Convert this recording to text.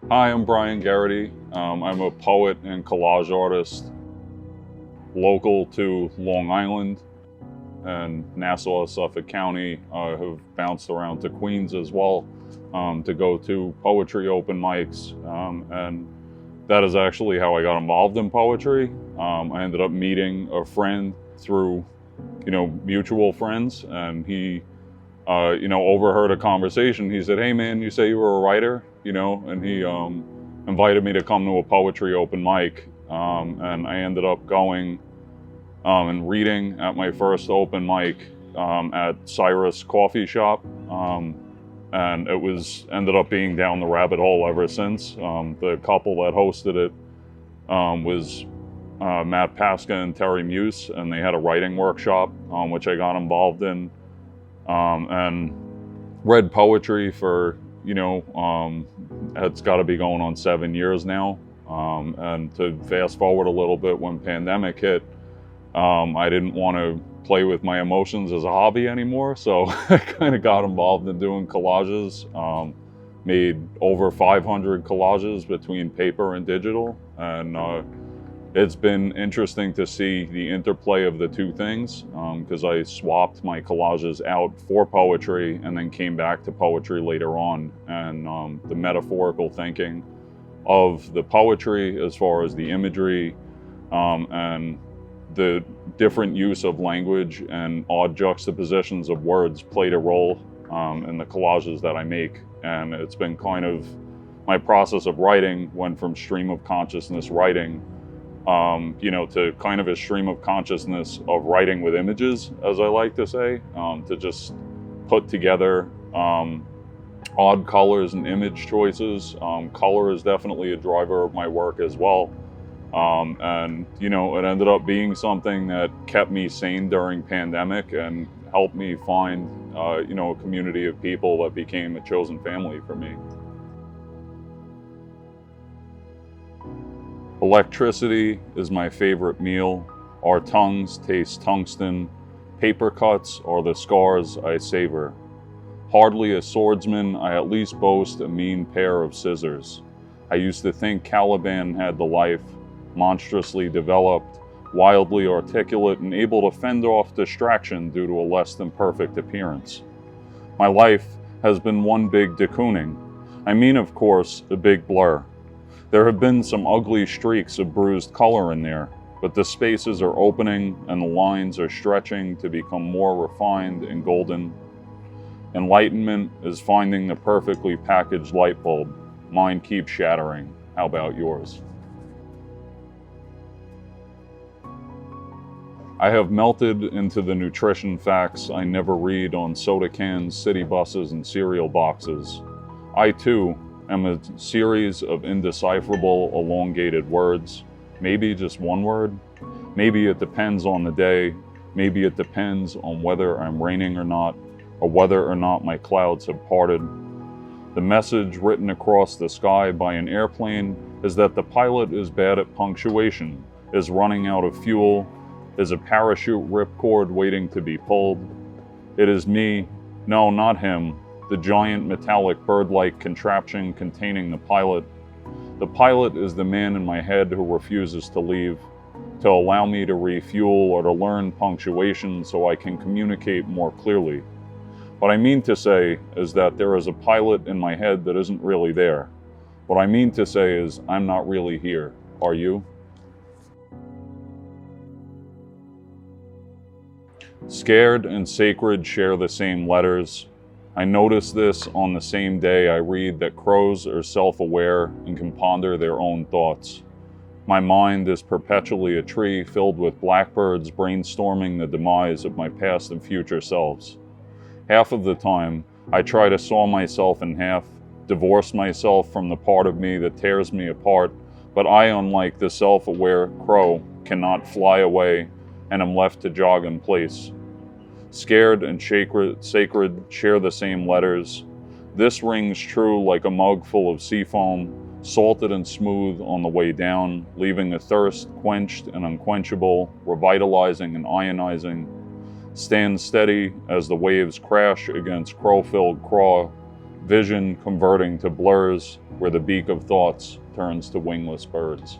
Hi, I'm Brian Geraghty. I'm a poet and collage artist local to Long Island and Nassau, Suffolk County. I have bounced around to Queens as well to go to poetry open mics. And that is actually how I got involved in poetry. I ended up meeting a friend through, mutual friends, and he overheard a conversation. He said, "Hey man, you say you were a writer," and he invited me to come to a poetry open mic. And I ended up going and reading at my first open mic at Cyrus Coffee Shop. And it ended up being down the rabbit hole ever since. The couple that hosted it was Matt Pasca and Terry Muse, and they had a writing workshop, which I got involved in. And read poetry for, it's got to be going on 7 years now. And to fast forward a little bit, when pandemic hit, I didn't want to play with my emotions as a hobby anymore. So I kind of got involved in doing collages, made over 500 collages between paper and digital. And it's been interesting to see the interplay of the two things, because I swapped my collages out for poetry and then came back to poetry later on. And the metaphorical thinking of the poetry as far as the imagery and the different use of language and odd juxtapositions of words played a role in the collages that I make. And it's been kind of my process of writing went from stream of consciousness writing to kind of a stream of consciousness of writing with images, as I like to say, to just put together odd colors and image choices. Color is definitely a driver of my work as well. And it ended up being something that kept me sane during pandemic and helped me find, a community of people that became a chosen family for me. Electricity is my favorite meal. Our tongues taste tungsten. Paper cuts are the scars I savor. Hardly a swordsman, I at least boast a mean pair of scissors. I used to think Caliban had the life, monstrously developed, wildly articulate, and able to fend off distraction due to a less than perfect appearance. My life has been one big de Kooning. I mean, of course, a big blur. There have been some ugly streaks of bruised color in there, but the spaces are opening and the lines are stretching to become more refined and golden. Enlightenment is finding the perfectly packaged light bulb. Mine keeps shattering. How about yours? I have melted into the nutrition facts I never read on soda cans, city buses, and cereal boxes. I too am a series of indecipherable, elongated words. Maybe just one word. Maybe it depends on the day. Maybe it depends on whether I'm raining or not, or whether or not my clouds have parted. The message written across the sky by an airplane is that the pilot is bad at punctuation, is running out of fuel, is a parachute ripcord waiting to be pulled. It is me, no, not him, the giant metallic bird-like contraption containing the pilot. The pilot is the man in my head who refuses to leave, to allow me to refuel or to learn punctuation so I can communicate more clearly. What I mean to say is that there is a pilot in my head that isn't really there. What I mean to say is I'm not really here. Are you? Scared and sacred share the same letters. I notice this on the same day I read that crows are self-aware and can ponder their own thoughts. My mind is perpetually a tree filled with blackbirds brainstorming the demise of my past and future selves. Half of the time, I try to saw myself in half, divorce myself from the part of me that tears me apart, but I, unlike the self-aware crow, cannot fly away and am left to jog in place. Scared and sacred share the same letters. This rings true like a mug full of sea foam, salted and smooth on the way down, leaving a thirst quenched and unquenchable, revitalizing and ionizing. Stand steady as the waves crash against crow-filled craw, vision converting to blurs where the beak of thoughts turns to wingless birds.